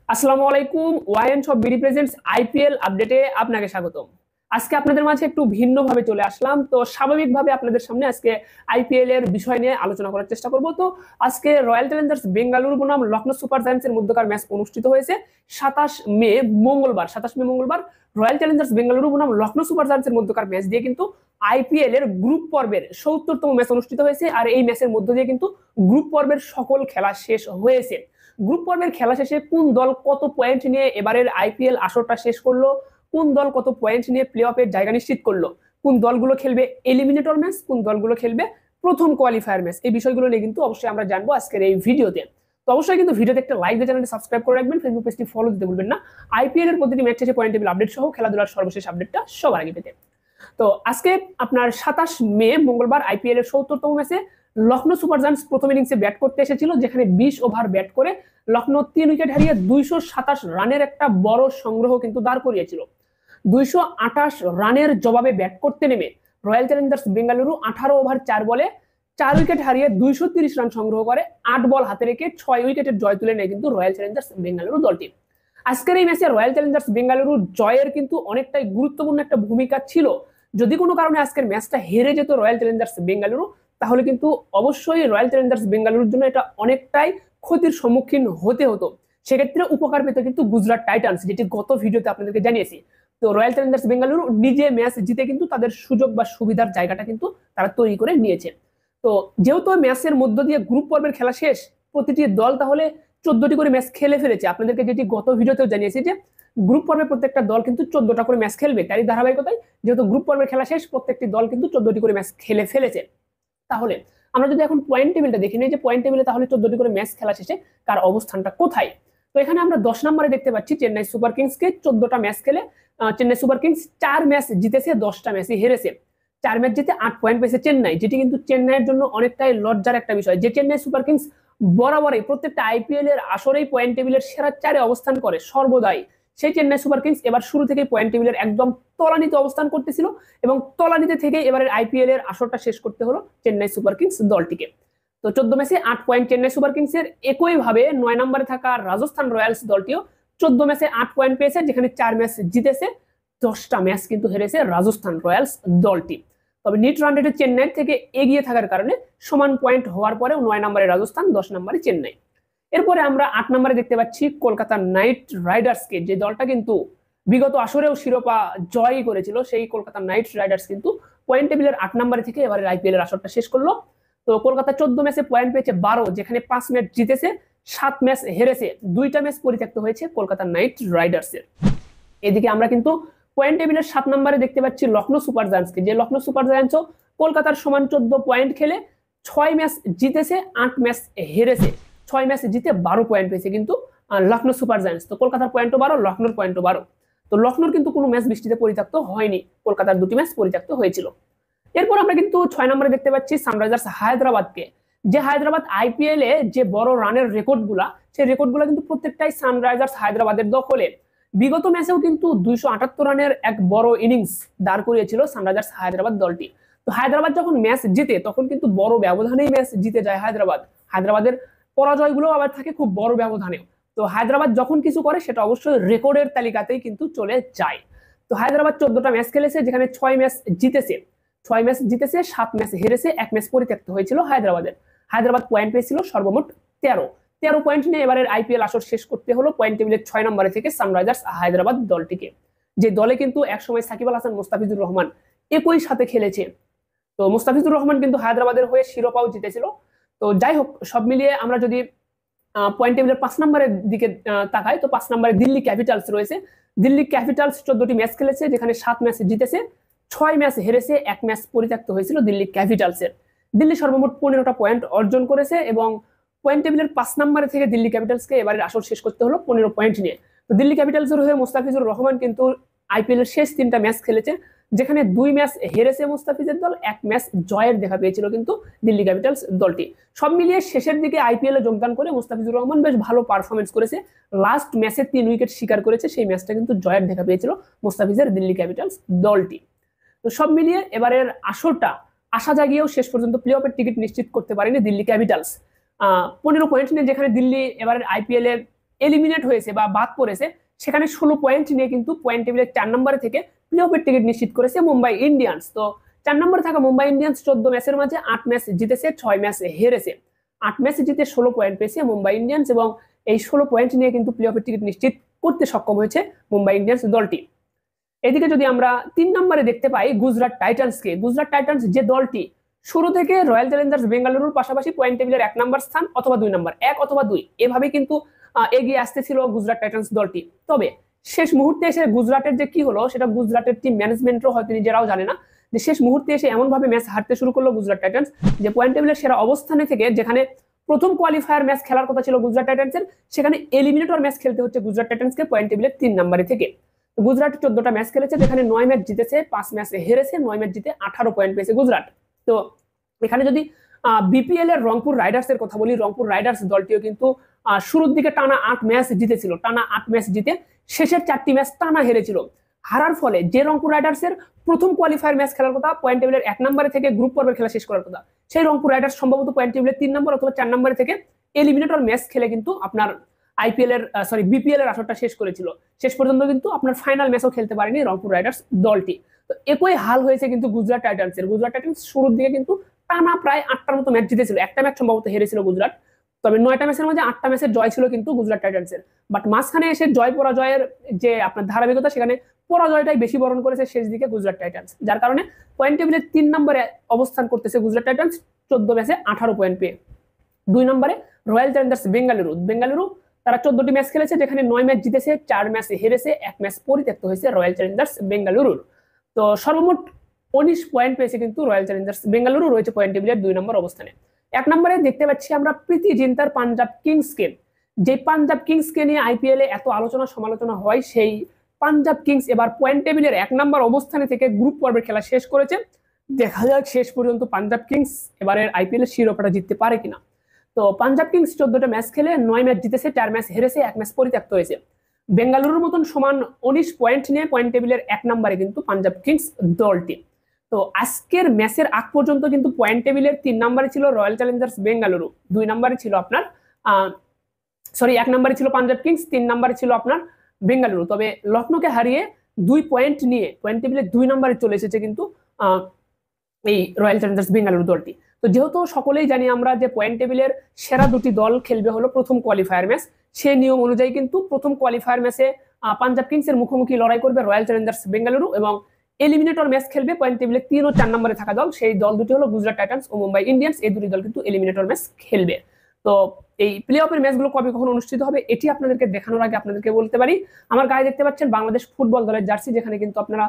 আসসালামু আলাইকুম। ওয়াইএন সব বিডি প্রেজেন্টস আইপিএল আপডেটে আপনাকে স্বাগতম। আজকে আপনাদের মাঝে একটু ভিন্নভাবে চলে আসলাম। তো স্বাভাবিকভাবে আপনাদের সামনে আজকে আইপিএল এর বিষয় নিয়ে আলোচনা করার চেষ্টা করব। তো আজকে রয়্যাল চ্যালেঞ্জার্স বেঙ্গালুরু বনাম লখনৌ সুপার জায়ান্টস এর মধ্যকার ম্যাচ অনুষ্ঠিত হয়েছে 27 মে মঙ্গলবার। রয়্যাল চ্যালেঞ্জার্স বেঙ্গালুরু বনাম লখনৌ সুপার জায়ান্টস এর মধ্যকার ম্যাচ দিয়ে কিন্তু আইপিএল এর গ্রুপ পর্বের ৭০তম ম্যাচ অনুষ্ঠিত হয়েছে। আর এই ম্যাচের মধ্য দিয়ে কিন্তু গ্রুপ পর্বের সকল খেলা শেষ হয়েছে। গ্রুপ পর্বের খেলা শেষে কোন দল কত পয়েন্ট নিয়ে এবারের আইপিএল আসরটা শেষ করলো, কোন দল কত পয়েন্ট নিয়ে প্লে অফের জায়গা নিশ্চিত করলো, কোন দলগুলো খেলবে এলিমিনেটর ম্যাচ, কোন দলগুলো খেলবে প্রথম কোয়ালিফায়ার ম্যাচ, এই বিষয়গুলো নিয়ে কিন্তু অবশ্যই আমরা জানবো আজকের এই ভিডিওতে। তো অবশ্যই কিন্তু ভিডিওতে একটা লাইক দিয়ে চ্যানেলটি সাবস্ক্রাইব করে রাখবেন, ফেসবুক পেজটি ফলো দিতে ভুলবেন না আইপিএল এর প্রতিটি ম্যাচ শেষে পয়েন্ট টেবিল আপডেট সহ খেলাধুলার সর্বশেষ আপডেটটা সবার আগে পেতে। তো আজকে আপনার ২৭ মে মঙ্গলবার আইপিএল এর ৭০তম ম্যাচে লখনৌ সুপার জায়ান্টস প্রথম ইনিংসে ব্যাট করতে এসেছিল, যেখানে ২০ ওভার ব্যাট করে লখনৌ ৩ উইকেট হারিয়ে ২২৭ রানের একটা বড় সংগ্রহ কিন্তু দাঁড় করিয়েছিল। ২২৮ রানের জবাবে ব্যাট করতে নেমে রয়্যাল চ্যালেঞ্জার্স বেঙ্গালুরু ১৮ ওভার ৪ বলে ৪ উইকেট হারিয়ে ২৩০ রান সংগ্রহ করে ৮ বল হাতে রেখে ৬ উইকেটের জয় তুলে নেয় কিন্তু রয়্যাল চ্যালেঞ্জার্স বেঙ্গালুরু দলটি। আজকের এই ম্যাচে রয়্যাল চ্যালেঞ্জার্স বেঙ্গালুরু জয়ের কিন্তু অনেকটাই গুরুত্বপূর্ণ একটা ভূমিকা ছিল। যদি কোনো কারণে আজকের ম্যাচটা হেরে যেত রয়্যাল চ্যালেঞ্জার্স বেঙ্গালুরু, তাহলে কিন্তু অবশ্যই রয়্যাল চ্যালেঞ্জার্স বেঙ্গালুরুর জন্য এটা অনেকটাই ক্ষতির সম্মুখীন হতে হতো। সেক্ষেত্রে উপকার পেত কিন্তু গুজরাট টাইটান্স, যেটি গত ভিডিওতে আপনাদেরকে জানিয়েছি। তো রয়্যাল চ্যালেঞ্জার্স বেঙ্গালুরু নিজে ম্যাচ জিতে কিন্তু তাদের সুযোগ বা সুবিধার জায়গাটা কিন্তু তারা তৈরি করে নিয়েছে। তো যেহেতু ম্যাচের মধ্য দিয়ে গ্রুপ পর্বের খেলা শেষ, প্রতিটি দল তাহলে ১৪টি করে ম্যাচ খেলে ফেলেছে। আপনাদেরকে যেটি গত ভিডিওতেও জানিয়েছি যে গ্রুপ পর্বে প্রত্যেকটা দল কিন্তু ১৪টা করে ম্যাচ খেলবে। তারই ধারাবাহিকতায় যেহেতু গ্রুপ পর্বের খেলা শেষ, প্রত্যেকটি দল কিন্তু ১৪টি করে ম্যাচ খেলে ফেলেছে। তাহলে আমরা যদি এখন পয়েন্ট টেবিলটা দেখি নিই যে পয়েন্ট টেবিলে তাহলে ১৪টি করে ম্যাচ খেলা শেষে কার অবস্থানটা কোথায়। তো এখানে আমরা ১০ নম্বরে দেখতে পাচ্ছি চেন্নাই সুপার কিংসকে। ১৪টা ম্যাচ খেলে চেন্নাই সুপার কিংস ৪ ম্যাচ জিতেছে, 10টা ম্যাচই হেরেছে। ৪ ম্যাচ জিতে ৮ পয়েন্ট পেয়েছে চেন্নাই, যেটি কিন্তু চেন্নাইয়ের জন্য অনেকটাই লজ্জার একটা বিষয় যে চেন্নাই সুপার কিংস বরাবরই প্রত্যেকটা আইপিএল এর আসরেই পয়েন্ট টেবিলের সেরা ৪-এ অবস্থান করে সর্বদাই। সেই চেন্নাই সুপার কিংস এবার শুরু থেকে পয়েন্ট টেবিলের একদম তলানিতে অবস্থান করতেছিল এবং তলানিতে থেকে এবারের আইপিএল এর আসরটা শেষ করতে হলো চেন্নাই সুপার কিংস দলটিকে। তো ১৪ ম্যাচে ৮ পয়েন্ট চেন্নাই সুপার কিংস এর। একইভাবে ৯ নম্বরে থাকা রাজস্থান রয়্যালস দলটিও ১৪ ম্যাচে ৮ পয়েন্ট পেয়েছে, যেখানে ৪ ম্যাচ জিতেছে, 10টা ম্যাচ কিন্তু হেরেছে রাজস্থান রয়্যালস দলটি। তবে নিট রান রেটে চেন্নাইয়ের থেকে এগিয়ে থাকার কারণে সমান পয়েন্ট হওয়ার পরেও ৯ নম্বরে রাজস্থান, ১০ নম্বরে চেন্নাই। এরপরে আমরা ৮ নম্বরে দেখতে পাচ্ছি কলকাতা নাইট রাইডার্সকে, যে দলটা কিন্তু বিগত আসরেও শিরোপা জয়ই করেছিল। সেই কলকাতা নাইট রাইডার্স কিন্তু পয়েন্ট টেবিলের ৮ নম্বরে থেকে এবারে আইপিএল এর আসরটা শেষ করলো। তো কলকাতা ১৪ ম্যাচে পয়েন্ট পেয়েছে ১২, যেখানে ৫ ম্যাচ জিতেছে, ৭ ম্যাচ হেরেছে, ২টা ম্যাচ পরিত্যক্ত হয়েছে কলকাতা নাইট রাইডার্সের। এদিকে আমরা কিন্তু পয়েন্ট টেবিলের ৭ নম্বরে দেখতে পাচ্ছি লখনৌ সুপার জায়ান্টসকে, যে লখনৌ সুপার জায়ান্টসও কলকাতার সমান ১৪ পয়েন্ট খেলে ৬ ম্যাচ জিতেছে, ৮ ম্যাচ হেরেছে, ৬ ম্যাচ জিতে ১২ পয়েন্ট পেয়েছে কিন্তু লখনৌ সুপার জায়ান্টস। তো কলকাতার পয়েন্টও ১২, লখনৌর পয়েন্টও ১২। তো লখনৌর কিন্তু কোনো ম্যাচ বৃষ্টিতে পরিত্যক্ত হয়নি, কলকাতার ২টি ম্যাচ পরিত্যক্ত হয়েছিল। এরপর আমরা কিন্তু ৬ নম্বরে দেখতে পাচ্ছি সানরাইজার্স হায়দ্রাবাদকে, যে হায়দ্রাবাদ আইপিএল এ যে বড় রানের রেকর্ডগুলা, সেই রেকর্ডগুলা কিন্তু প্রত্যেকটাই সানরাইজার্স হায়দ্রাবাদের দখলে। বিগত ম্যাচেও কিন্তু ২৭৮ রানের এক বড় ইনিংস দাঁড় করিয়েছিল সানরাইজার্স হায়দ্রাবাদ দলটি। তো হায়দ্রাবাদ যখন ম্যাচ জিতে তখন কিন্তু বড় ব্যবধানেই ম্যাচ জিতে যায় হায়দ্রাবাদ। হায়দ্রাবাদের পরাজয়গুলো আবার থাকে খুব বড় ব্যবধানে। তো হায়দ্রাবাদ যখন কিছু করে সেটা অবশ্যই রেকর্ডের তালিকাতেই কিন্তু চলে যায়। তো হায়দ্রাবাদ ১৪টা ম্যাচ খেলেছে, যেখানে ৬ ম্যাচ জিতেছে, ৭ ম্যাচ হেরেছে, ১ ম্যাচ পরিত্যক্ত হয়েছিল হায়দ্রাবাদের। হায়দ্রাবাদ পয়েন্ট পেয়েছিল সর্বমোট ১৩ পয়েন্ট নিয়ে এবারের আইপিএল আসর শেষ করতে হলো পয়েন্ট টেবিলের ৬ নম্বরে থেকে সানরাইজার্স হায়দ্রাবাদ দলটিকে, যে দলে কিন্তু একসময় সাকিব আল হাসান, মোস্তাফিজুর রহমান একই সাথে খেলেছে। তো মোস্তাফিজুর রহমান কিন্তু হায়দ্রাবাদের হয়ে শিরোপাও জিতেছিল। তো যাই হোক, সব মিলিয়ে আমরা যদি পয়েন্ট টেবিলের ৫ নম্বরের দিকে তাকাই, তো ৫ নম্বরে দিল্লি ক্যাপিটালস রয়েছে। দিল্লি ক্যাপিটালস ১৪টি ম্যাচ খেলেছে, যেখানে ৭ ম্যাচ জিতেছে, ৬ ম্যাচ হেরেছে, ১ ম্যাচ পরিত্যক্ত হয়েছিল দিল্লি ক্যাপিটালসের। দিল্লি সর্বমোট ১৫টা পয়েন্ট অর্জন করেছে এবং পয়েন্ট টেবিলের ৫ নম্বরে থেকে দিল্লি ক্যাপিটালসকে এবারের আসর শেষ করতে হলো ১৫ পয়েন্ট নিয়ে। তো দিল্লি ক্যাপিটালসের হয়ে মোস্তাফিজুর রহমান কিন্তু আইপিএল এর শেষ ৩টা ম্যাচ খেলেছে, যেখানে ২ ম্যাচ হেরেছে মোস্তাফিজের দল, ১ ম্যাচ জয়ের দেখা পেয়েছিল কিন্তু দিল্লি ক্যাপিটালস দলটি। সব মিলিয়ে শেষের দিকে আইপিএল এ যোগদান করে মোস্তাফিজুর রহমান বেশ ভালো পারফরমেন্স করেছে। লাস্ট ম্যাচে ৩ উইকেট শিকার করেছে, সেই ম্যাচটা কিন্তু জয়ের দেখা পেয়েছিল মোস্তাফিজের দিল্লি ক্যাপিটালস দলটি। তো সব মিলিয়ে এবারের আসরটা আশা জাগিয়েও শেষ পর্যন্ত প্লে অফের টিকিট নিশ্চিত করতে পারেনি দিল্লি ক্যাপিটালস। ১৫ পয়েন্ট নিয়ে যেখানে দিল্লি এবারের আইপিএল এর এলিমিনেট হয়েছে বা বাদ পড়েছে, সেখানে 16 পয়েন্ট নিয়ে কিন্তু পয়েন্ট টেবিলের 4 নম্বরে থেকে প্লে অফের টিকিট নিশ্চিত করেছে মুম্বাই ইন্ডিয়ান্স। তো 4 নম্বরে থাকা মুম্বাই ইন্ডিয়ান্স 14 ম্যাচের মাঝে 8 ম্যাচ জিতেছে, 6 ম্যাচ হেরেছে। 8 ম্যাচ জিতে 16 পয়েন্ট পেয়েছে মুম্বাই ইন্ডিয়ান্স এবং এই 16 পয়েন্ট নিয়ে কিন্তু প্লে অফের টিকিট নিশ্চিত করতে সক্ষম হয়েছে মুম্বাই ইন্ডিয়ান্স দলটি। এদিকে যদি আমরা 3 নম্বরে দেখতে পাই গুজরাট টাইটান্সকে, গুজরাট টাইটান্স যে দলটি শুরু থেকে রয়্যাল চ্যালেঞ্জার্স বেঙ্গালুরুর পাশাপাশি পয়েন্ট টেবিলের 1 নম্বর স্থান অথবা 2 নম্বর, 1 অথবা 2 এভাবে কিন্তু এগিয়ে আসতেছিল গুজরাট টাইটান্স দলটি। তবে শেষ মুহূর্তে এসে গুজরাটের যে কি হলো সেটা গুজরাটের টিম ম্যানেজমেন্টও হয়তো নিজেরাও জানে না, যে শেষ মুহূর্তে এসে এমন ভাবে ম্যাচ হারতে শুরু করলো গুজরাট টাইটান্স যে পয়েন্ট টেবিলের সেরা অবস্থানে থেকে যেখানে প্রথম কোয়ালিফায়ার ম্যাচ খেলার কথা ছিল গুজরাট টাইটান্সের, সেখানে এলিমিনেটর ম্যাচ খেলতে হচ্ছে গুজরাট টাইটান্সকে পয়েন্ট টেবিলের 3 নম্বরে থেকে। গুজরাট 14টা ম্যাচ খেলেছে, যেখানে 9 ম্যাচ জিতেছে, 5 ম্যাচ হেরেছে, 9 ম্যাচ জিতে 18 পয়েন্ট পেয়েছে গুজরাট। তো এখানে যদি বিপিএল এর রংপুর রাইডার্স এর কথা বলি, রংপুর রাইডার্স দলটিও কিন্তু শুরুর দিকে টানা 8 ম্যাচ জিতেছিল, টানা 8 ম্যাচ জিতে শেষের 4টি ম্যাচ টানা হেরেছিল। হারার ফলে যে রংপুর রাইডার্স এর প্রথম কোয়ালিফায়ার ম্যাচ খেলার কথা, পয়েন্ট টেবিলের 1 নম্বরে থেকে গ্রুপ পর্বের খেলা শেষ করার কথা, সেই রংপুর রাইডার্স সম্ভবত পয়েন্ট টেবিলের 3 নম্বর অথবা 4 নম্বরে থেকে এলিমিনেটর ম্যাচ খেলে কিন্তু আপনার বিপিএল এর আসরটা শেষ করেছিল। শেষ পর্যন্ত কিন্তু আপনার ফাইনাল ম্যাচও খেলতে পারেনি রংপুর রাইডার্স দলটি। তো একই হাল হয়েছে কিন্তু গুজরাট টাইটান্সের। গুজরাট টাইটান্স শুরুর দিকে কিন্তু টানা প্রায় 8টার মতো ম্যাচ জিতেছিল, একটা ম্যাচ সম্ভবত হেরেছিল গুজরাট, তবে 9টা ম্যাচের মধ্যে 8টা ম্যাচের জয় ছিল কিন্তু গুজরাট টাইটান্সের। বাট মাঝখানে এসে জয় পরাজয়ের যে আপনার ধারাবাহিকতা, সেখানে পরাজয়টাই বেশি বরণ করেছে শেষ দিকে গুজরাট টাইটান্স, যার কারণে পয়েন্ট টেবিলের 3 নম্বরে অবস্থান করতেছে গুজরাট টাইটান্স 14 ম্যাচে 18 পয়েন্ট পেয়ে। 2 নম্বরে রয়্যাল চ্যালেঞ্জার্স বেঙ্গালুরু তারা 14টি ম্যাচ খেলেছে, যেখানে 9 ম্যাচ জিতেছে, 4 ম্যাচ হেরেছে, 1 ম্যাচ পরিত্যক্ত হয়েছে রয়্যাল চ্যালেঞ্জার্স বেঙ্গালুরুর। তো সর্বমোট 19 পয়েন্ট পেয়েছে কিন্তু রয়্যাল চ্যালেঞ্জার্স বেঙ্গালুরু, রয়েছে পয়েন্ট টেবিলের 2 নম্বর অবস্থানে। 1 নম্বরে দেখতে পাচ্ছি আমরা প্রীতি জিন্তার পাঞ্জাব কিংসকে। যে পাঞ্জাব কিংসকে নিয়ে আইপিএল এ এত আলোচনা সমালোচনা হয়, সেই পাঞ্জাব কিংস এবার পয়েন্ট টেবিলের 1 নম্বর অবস্থানে থেকে গ্রুপ পর্বের খেলা শেষ করেছে। দেখা যাক শেষ পর্যন্ত পাঞ্জাব কিংস এবারের আইপিএল এর শিরোপাটা জিততে পারে কিনা। তো পাঞ্জাব কিংস 14টা ম্যাচ খেলে 9 ম্যাচ জিতেছে, 4 ম্যাচ হেরেছে, 1 ম্যাচ পরিত্যক্ত হয়েছে। বেঙ্গালুরুর মতন সমান 19 পয়েন্ট নিয়ে পয়েন্ট টেবিলের 1 নম্বরে কিন্তু পাঞ্জাব কিংস দলটি। তো আজকের ম্যাচের আগ পর্যন্ত কিন্তু পয়েন্ট টেবিলের 3 নম্বরে ছিল রয়্যাল চ্যালেঞ্জার্স বেঙ্গালুরু, 2 নম্বরে ছিল আপনার 1 নম্বরে ছিল পাঞ্জাব কিংস, 3 নম্বরে ছিল আপনার বেঙ্গালুরু। তবে লখনৌকে হারিয়ে 2 পয়েন্ট নিয়ে পয়েন্ট টেবিলের 2 নম্বরে চলে এসেছে কিন্তু এই রয়্যাল চ্যালেঞ্জার্স বেঙ্গালুরু দলটি। তো যেহেতু সকলেই জানি আমরা যে পয়েন্ট টেবিলের সেরা 2টি দল খেলবে হলো প্রথম কোয়ালিফায়ার ম্যাচ, সেই নিয়ম অনুযায়ী কিন্তু প্রথম কোয়ালিফায়ার ম্যাচে পাঞ্জাব কিংসের মুখোমুখি লড়াই করবে রয়্যাল চ্যালেঞ্জার্স বেঙ্গালুরু, এবং এলিমিনেটর ম্যাচ খেলবে পয়েন্ট টেবিলে 3 ও 4 নম্বরে থাকা দল, সেই দল দুটি হলো গুজরাট টাইটান্স ও মুম্বাই ইন্ডিয়ান্স। এই দুটি দল কিন্তু এলিমিনেটর ম্যাচ খেলবে। তো এই প্লে অফের ম্যাচগুলো কবে কখন অনুষ্ঠিত হবে এটি আপনাদেরকে দেখানোর আগে আপনাদেরকে বলতে পারি, আমার গায়ে দেখতে পাচ্ছেন বাংলাদেশ ফুটবল দলের জার্সি, যেখানে কিন্তু আপনারা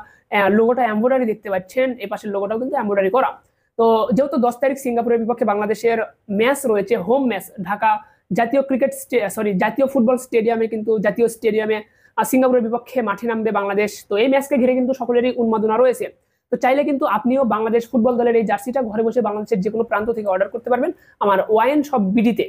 লোগোটা এমব্রয়ডারি দেখতে পাচ্ছেন, এই পাশের লোগোটাও কিন্তু এমব্রয়ডারি করা। তো যেহেতু 10 তারিখ সিঙ্গাপুরের বিপক্ষে বাংলাদেশের ম্যাচ রয়েছে, হোম ম্যাচ, ঢাকা জাতীয় ফুটবল স্টেডিয়ামে কিন্তু জাতীয় স্টেডিয়ামে সিঙ্গাপুরের বিপক্ষে মাঠে নামবে বাংলাদেশ। তো এই ম্যাচকে ঘিরে কিন্তু সকলেরই উন্মাদনা রয়েছে। তো চাইলে কিন্তু আপনিও বাংলাদেশ ফুটবল দলের এই জার্সিটা ঘরে বসে বাংলাদেশের যে কোনো প্রান্ত থেকে অর্ডার করতে পারবেন আমার ওয়াইন শপ বিডিতে।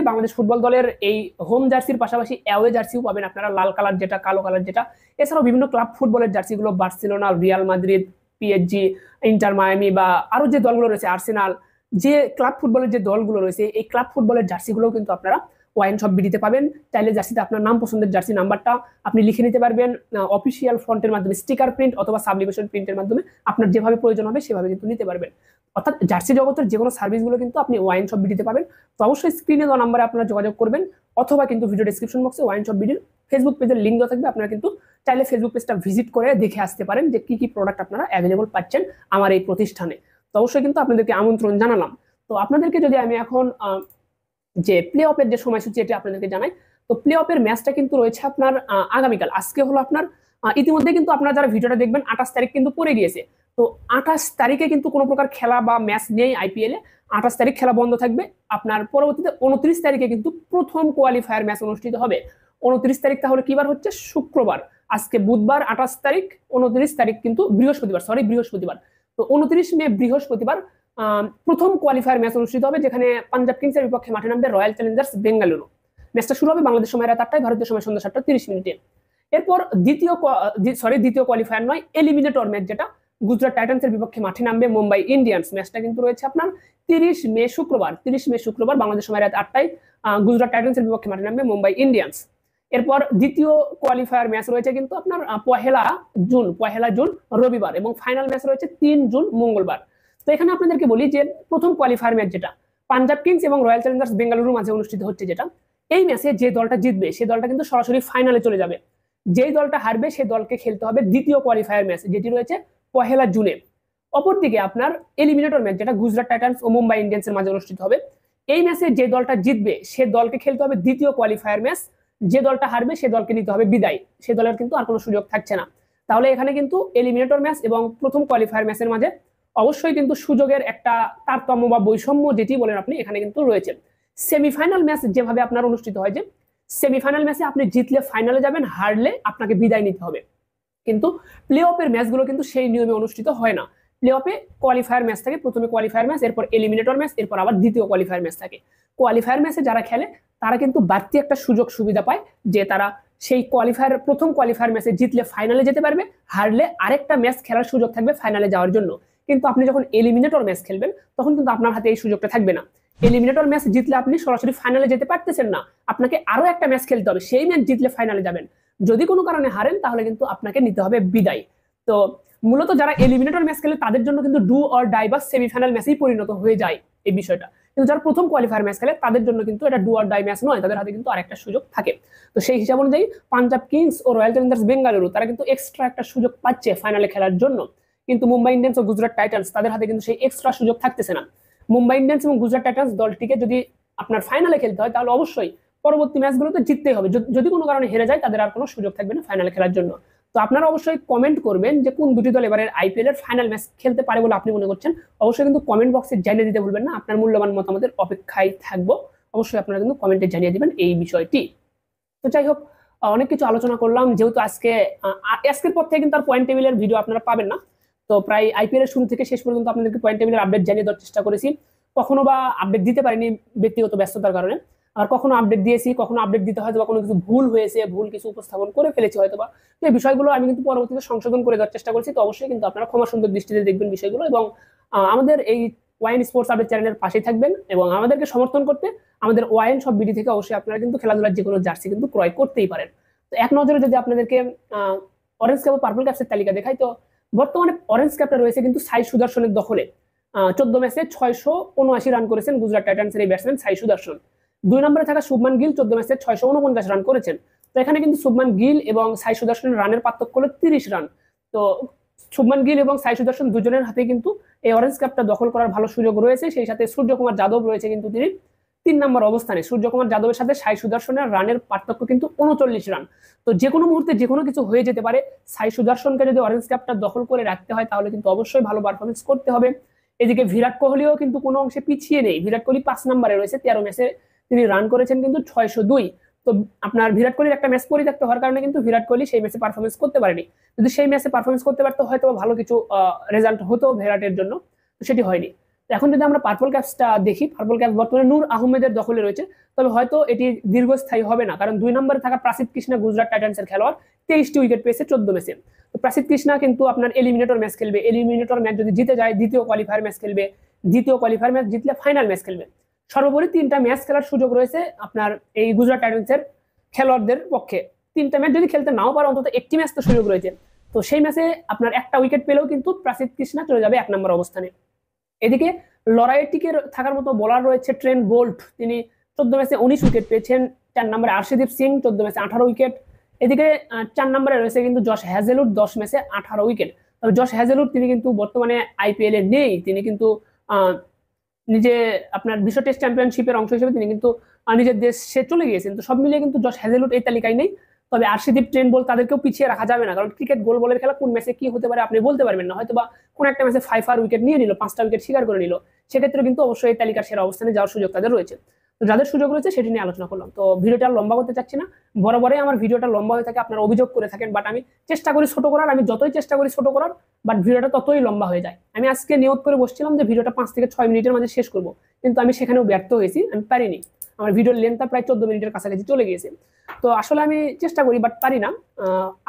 বাংলাদেশ ফুটবল দলের এই হোম জার্সির পাশাপাশি অ্যাওয়ে জার্সিও পাবেন আপনারা, লাল কালার যেটা, কালো কালার যেটা। এছাড়াও বিভিন্ন ক্লাব ফুটবলের জার্সিগুলো, Barcelona, Real Madrid, PSG, Inter Miami বা আরো যে দলগুলো রয়েছে, আর্সেনাল, যে ক্লাব ফুটবলের যে দলগুলো রয়েছে, এই ক্লাব ফুটবলের জার্সিগুলো কিন্তু আপনারা ওয়াইন শপ বিডিতে পাবেন। চাইলে জার্সিতে আপনার নাম পছন্দের জার্সি নাম্বারটা আপনি লিখে নিতে পারবেন অফিসিয়াল ফন্টের মাধ্যমে, স্টিকার প্রিন্ট অথবা সাবলিমেশন প্রিন্টের মাধ্যমে, আপনার যেভাবে প্রয়োজন হবে সেভাবে কিন্তু নিতে পারবেন। অর্থাৎ জার্সি জগতের যে কোনো সার্ভিসগুলো কিন্তু আপনি ওয়াইন শপ বিডিতে পাবেন। তো অবশ্যই স্ক্রিনে দেওয়া নাম্বারে আপনারা যোগাযোগ করবেন, অথবা কিন্তু ভিডিও ডেসক্রিপশন বক্সে ওয়াইন শপ বিডির ফেসবুক পেজের লিঙ্ক দেওয়া থাকবে, আপনারা কিন্তু চাইলে ফেসবুক পেজটা ভিজিট করে দেখে আসতে পারেন যে কি কি প্রোডাক্ট আপনারা অ্যাভেলেবল পাচ্ছেন আমার এই প্রতিষ্ঠানে। তো অবশ্যই কিন্তু আপনাদেরকে আমন্ত্রণ জানালাম। তো আপনাদেরকে যদি আমি এখন যে প্লে অফের যে সময়সূচি এটি আপনাদেরকে জানাই, তো প্লে অফের ম্যাচটা কিন্তু রয়েছে আপনার আগামীকাল। আজকে হলো আপনার ইতিমধ্যে কিন্তু আপনারা যারা ভিডিওটা দেখবেন 28 তারিখ কিন্তু পড়ে গিয়েছে। তো 28 তারিখে কিন্তু কোনো প্রকার খেলা বা ম্যাচ নেই আইপিএলে, 28 তারিখ খেলা বন্ধ থাকবে। আপনার পরবর্তীতে 29 তারিখে কিন্তু প্রথম কোয়ালিফায়ার ম্যাচ অনুষ্ঠিত হবে। 29 তারিখ তাহলে কি বার হচ্ছে? শুক্রবার। আজকে বুধবার 28 তারিখ, 29 তারিখ কিন্তু বৃহস্পতিবার। তো 29 মে বৃহস্পতিবার প্রথম কোয়ালিফায়ার ম্যাচ অনুষ্ঠিত হবে, যেখানে পাঞ্জাব কিংসের বিপক্ষে মাঠে নামবে রয়্যাল চ্যালেঞ্জার্স বেঙ্গালুরু। ম্যাচটা শুরু হবে বাংলাদেশ সময় রাত 8টায়, ভারতীয় সময় সন্ধ্যা 7টা 30 মিনিটে। এরপর দ্বিতীয় কোয়ালিফায়ার নয়, এলিমিনেটর ম্যাচ, যেটা গুজরাট টাইটান্সের বিপক্ষে মাঠে নামবে মুম্বাই ইন্ডিয়ান্স। ম্যাচটা কিন্তু রয়েছে আপনার 30 মে শুক্রবার বাংলাদেশ সময় রাত 8টায় গুজরাট টাইটান্সের বিপক্ষে মাঠে নামবে মুম্বাই ইন্ডিয়ান্স। এরপর দ্বিতীয় কোয়ালিফায়ার ম্যাচ রয়েছে কিন্তু আপনার পহেলা জুন রবিবার, এবং ফাইনাল ম্যাচ রয়েছে 3 জুন মঙ্গলবার। তো এখানে আপনাদেরকে বলি যে প্রথম কোয়ালিফায়ার ম্যাচ যেটা পাঞ্জাব কিংস এবং রয়্যাল চ্যালেঞ্জার্স বেঙ্গালুরুর মাঝে অনুষ্ঠিত হচ্ছে, যেটা এই ম্যাচে যে দলটা জিতবে সে দলটা কিন্তু সরাসরি ফাইনালে চলে যাবে। যেই দলটা হারবে সে দলকে খেলতে হবে দ্বিতীয় কোয়ালিফায়ার ম্যাচ, যেটি রয়েছে 1 জুনে। অপরদিকে আপনার এলিমিনেটর ম্যাচ যেটা গুজরাট টাইটান্স ও মুম্বাই ইন্ডিয়ান্সের মাঝে অনুষ্ঠিত হবে, এই ম্যাচে যে দলটা জিতবে সে দলকে খেলতে হবে দ্বিতীয় কোয়ালিফায়ার ম্যাচ। যে দলটা হারবে সে দলকে নিতে হবে বিদায়, সে দলের কিন্তু আর কোনো সুযোগ থাকছে না। তাহলে এখানে কিন্তু এলিমিনেটর ম্যাচ এবং প্রথম কোয়ালিফায়ার ম্যাচের মাঝে অবশ্যই কিন্তু সুযোগের একটা তারতম্য বা বৈষম্য যেটি বলেন আপনি এখানে কিন্তু রয়েছে। সেমিফাইনাল ম্যাচ যেভাবে আপনার অনুষ্ঠিত হয়, যে সেমিফাইনাল ম্যাচে আপনি জিতলে ফাইনালে যাবেন, হারলে আপনাকে বিদায় নিতে হবে। কিন্তু প্লে অফের ম্যাচগুলো কিন্তু সেই নিয়মে অনুষ্ঠিত হয় না। প্লে অফে কোয়ালিফায়ার ম্যাচ থাকে, প্রথমে কোয়ালিফায়ার ম্যাচ, এরপর এলিমিনেটর ম্যাচ, এরপর আবার দ্বিতীয় কোয়ালিফায়ার ম্যাচ থাকে। কোয়ালিফায়ার ম্যাচে যারা খেলে তারা কিন্তু বাড়তি একটা সুযোগ সুবিধা পায়, যে তারা সেই প্রথম কোয়ালিফায়ার ম্যাচে জিতলে ফাইনালে যেতে পারবে, হারলে আরেকটা ম্যাচ খেলার সুযোগ থাকবে ফাইনালে যাওয়ার জন্য। কিন্তু আপনি যখন এলিমিনেটর ম্যাচ খেলবেন তখন কিন্তু আপনার হাতে এই সুযোগটা থাকবে না। এলিমিনেটর ম্যাচ জিতলে আপনি সরাসরি ফাইনালে যেতে পারতেছেন না, আপনাকে আরো একটা ম্যাচ খেলতে হবে, সেই ম্যাচ জিতলে ফাইনালে যাবেন। যদি কোনো কারণে হারেন তাহলে কিন্তু আপনাকে নিতে হবে বিদায়। তো মূলত যারা এলিমিনেটর ম্যাচ খেলে তাদের জন্য কিন্তু ডু অর ডাই বা সেমিফাইনাল ম্যাচেই পরিণত হয়ে যায় এই বিষয়টা। কিন্তু যারা প্রথম কোয়ালিফায়ার ম্যাচ খেলে তাদের জন্য কিন্তু এটা ডু অর ডাই ম্যাচ নয়, তাদের হাতে কিন্তু আরেকটা সুযোগ থাকে। তো সেই হিসাব অনুযায়ী পাঞ্জাব কিংস ও রয়্যাল চ্যালেঞ্জার্স বেঙ্গালুরু তারা কিন্তু এক্সট্রা একটা সুযোগ পাচ্ছে ফাইনালে খেলার জন্য। কিন্তু মুম্বাই ইন্ডিয়ান্স ও গুজরাট টাইটান্স তাদের হাতে কিন্তু সেই এক্সট্রা সুযোগ থাকতেছে না। মুম্বাই ইন্ডিয়ান্স এবং গুজরাট টাইটান্স দলটিকে যদি আপনার ফাইনালে খেলতে হয় তাহলে অবশ্যই পরবর্তী ম্যাচগুলোতে জিততেই হবে। যদি কোনো কারণে হেরে যায় তাদের আর কোনো সুযোগ থাকবে না ফাইনালে খেলার জন্য। তো আপনারা অবশ্যই কমেন্ট করবেন যে কোন দুটি দল এবারের আইপিএল এর ফাইনাল ম্যাচ খেলতে পারে বলে আপনি মনে করছেন। অবশ্যই কিন্তু কমেন্ট বক্সে জানিয়ে দিতে ভুলবেন না। আপনার মূল্যবান মতামতের অপেক্ষায় থাকবো। অবশ্যই আপনারা কিন্তু কমেন্টে জানিয়ে দিবেন এই বিষয়টি। তো যাই হোক, অনেক কিছু আলোচনা করলাম, যেহেতু আজকের পর থেকে কিন্তু আর পয়েন্ট টেবিলের ভিডিও আপনারা পাবেন না। তো প্রায় আইপিএল এর শুরু থেকে শেষ পর্যন্ত আপনাদেরকে পয়েন্ট টেবিলের আপডেট জানিয়ে দেওয়ার চেষ্টা করেছি। কখনো বা আপডেট দিতে পারিনি ব্যক্তিগত ব্যস্ততার কারণে, আর কখনো আপডেট দিয়েছি, কখনো আপডেট দিতে হয়তো বা কোনো কিছু ভুল হয়েছে, ভুল কিছু উপস্থাপন করে ফেলেছি হয়তো বা। তো এই বিষয়গুলো আমি কিন্তু পরবর্তীতে সংশোধন করে দেওয়ার চেষ্টা করছি। তো অবশ্যই কিন্তু আপনারা ক্ষমা সুন্দর দৃষ্টিতে দেখবেন বিষয়গুলো, এবং আমাদের এই ওয়াইন স্পোর্টস আপডেট চ্যানেলের পাশেই থাকবেন, এবং আমাদেরকে সমর্থন করতে আমাদের ওয়াইন সব বিডি থেকে অবশ্যই আপনারা কিন্তু খেলাধুলার যে কোনো জার্সি কিন্তু ক্রয় করতেই পারেন। তো এক নজরে যদি আপনাদেরকে অরেঞ্জ ক্যাপ ও পার্পল ক্যাপসের তালিকা দেখাই, তো বর্তমানে অরেঞ্জ ক্যাপটা রয়েছে কিন্তু সাই সুদর্শনের দখলে। 14 ম্যাচে 679 রান করেছেন গুজরাট টাইটান্সের এই ব্যাটসম্যান সাই সুদর্শন। 2 নম্বরে থাকা শুভমান গিল 14 ম্যাচে 649 রান করেছেন। তো এখানে কিন্তু শুভমান গিল এবং সাই সুদর্শনের রানের পার্থক্য হলো 30 রান। তো শুভমান গিল এবং সাই সুদর্শন দুজনের হাতে কিন্তু এই অরেঞ্জ ক্যাপটা দখল করার ভালো সুযোগ রয়েছে। সেই সাথে সূর্যকুমার যাদব রয়েছে কিন্তু তিনি 3 নম্বর অবস্থানে। সূর্যকুমার যাদবের সাথে সাই সুদর্শনের রানের পার্থক্য কিন্তু 39 রান। তো যে কোনো মুহূর্তে যে কোনো কিছু হয়ে যেতে পারে। সাই সুদর্শনকে যদি অরেঞ্জ ক্যাপটা দখল করে রাখতে হয় তাহলে কিন্তু অবশ্যই ভালো পারফরমেন্স করতে হবে। এদিকে বিরাট কোহলিও কিন্তু কোনো অংশে পিছিয়ে নেই। বিরাট কোহলি 5 নম্বরে রয়েছে, 13 ম্যাচে তিনি রান করেছেন কিন্তু 602। তো আপনার বিরাট কোহলির একটা ম্যাচ পরিত্যক্ত হওয়ার কারণে কিন্তু বিরাট কোহলি সেই ম্যাচে পারফরমেন্স করতে পারেনি। যদি সেই ম্যাচে পারফরমেন্স করতে পারতো হয়তো ভালো কিছু রেজাল্ট হতো বিরাটের জন্য, তো সেটি হয়নি। এখন যদি আমরা পার্পল ক্যাপসটা দেখি, পার্পল ক্যাপস বর্তমানে নূর আহমেদের দখলে রয়েছে, তবে হয়তো এটি দীর্ঘস্থায়ী হবে না, কারণ 2 নম্বরে থাকা প্রাসিদ কৃষ্ণা গুজরাট টাইটান্সের খেলোয়াড় 23টি উইকেট পেয়েছে 14 ম্যাচে। তো প্রাসিদ কৃষ্ণা কিন্তু আপনার এলিমিনেটর ম্যাচ খেলবে, এলিমিনেটর ম্যাচ যদি জিতে যায় দ্বিতীয় কোয়ালিফায়ার ম্যাচ খেলবে, দ্বিতীয় কোয়ালিফায়ার ম্যাচ জিতলে ফাইনাল ম্যাচ খেলবে। সর্বোপরি 3টা ম্যাচ খেলার সুযোগ রয়েছে আপনার এই গুজরাট টাইটান্সের খেলোয়াড়দের পক্ষে। 3টা ম্যাচ যদি খেলতে নাও পারে অন্তত একটি ম্যাচ তো সুযোগ রয়েছে। তো সেই ম্যাচে আপনার একটা উইকেট পেলেও কিন্তু প্রাসিদ কৃষ্ণা চলে যাবে 1 নম্বর অবস্থানে। এদিকে লড়াইয়ের টিকে থাকার মতো বোলার রয়েছে ট্রেন্ট বোল্ট, তিনি 14 ম্যাচে 19 উইকেট পেয়েছেন। 4 নম্বরে আর্শদীপ সিং 14 ম্যাচে 18 উইকেট। এদিকে 4 নম্বরে রয়েছে কিন্তু জশ হ্যাজেলউড 10 ম্যাচে 18 উইকেট। তবে জশ হ্যাজেলউড তিনি কিন্তু বর্তমানে আইপিএল এ নেই, তিনি কিন্তু নিজে আপনার বিশ্ব টেস্ট চ্যাম্পিয়নশিপের অংশ হিসেবে তিনি কিন্তু নিজের দেশে চলে গিয়েছেন। তো সব মিলিয়ে কিন্তু জশ হ্যাজেলউড এই তালিকায় নেই। তবে আর্শদীপ, ট্রেন্ট বোল্ট তাদেরকেও পিছিয়ে রাখা যাবে না, কারণ ক্রিকেট গোল বলের খেলা, কোন ম্যাচে কি হতে পারে আপনি বলতে পারবেন না। হয়তো বা কোন একটা ম্যাচে 5 উইকেট নিয়ে নিল, 5টা উইকেট শিকার করে নিল, সেক্ষেত্রে কিন্তু অবশ্যই এই তালিকার সেরা অবস্থানে যাওয়ার সুযোগ তাদের রয়েছে। তো যাদের সুযোগ রয়েছে সেটি নিয়ে আলোচনা করলাম। তো ভিডিওটা লম্বা করতে চাচ্ছি না, বরাবরই আমার ভিডিওটা লম্বা হয়ে থাকে, আপনারা অভিযোগ করে থাকেন, বাট আমি চেষ্টা করি ছোট করার। আমি যতই চেষ্টা করি ছোট করার, বাট ভিডিওটা ততই লম্বা হয়ে যায়। আমি আজকে নিয়ত করে বসছিলাম যে ভিডিওটা 5 থেকে 6 মিনিটের মাঝে শেষ করব, কিন্তু আমি সেখানেও ব্যর্থ হয়েছি, আমি পারিনি। আমার ভিডিওর লেন্থটা প্রায় 14 মিনিটের কাছাকাছি চলে গিয়েছে। তো আসলে আমি চেষ্টা করি বাট পারি না।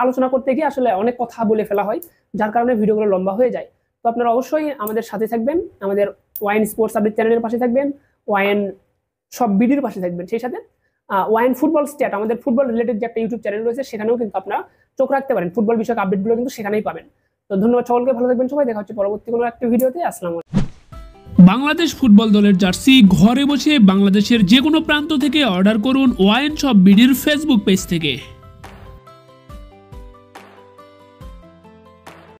আলোচনা করতে গিয়ে আসলে অনেক কথা বলে ফেলা হয়, যার কারণে ভিডিওগুলো লম্বা হয়ে যায়। তো আপনারা অবশ্যই আমাদের সাথে থাকবেন, আমাদের ওয়াইন স্পোর্টস আপডেট চ্যানেলের পাশে থাকবেন, ওয়াইন সব ভিডিওর পাশে থাকবেন। সেই সাথে ওয়াইন ফুটবল স্ট্যাট, আমাদের ফুটবল রিলেটেড যে একটা ইউটিউব চ্যানেল রয়েছে, সেখানেও কিন্তু আপনারা চোখ রাখতে পারেন। ফুটবল বিষয়ক আপডেটগুলো কিন্তু সেখানেই পাবেন। তো ধন্যবাদ সকলকে, ভালো থাকবেন সবাই, দেখা হচ্ছে পরবর্তী কোনো একটা ভিডিওতে। আসসালামু আলাইকুম। বাংলাদেশ ফুটবল দলের জার্সি ঘরে বসে বাংলাদেশের যে কোনো প্রান্ত থেকে অর্ডার করুন ওয়াইন শপ বিডির ফেসবুক পেজ থেকে।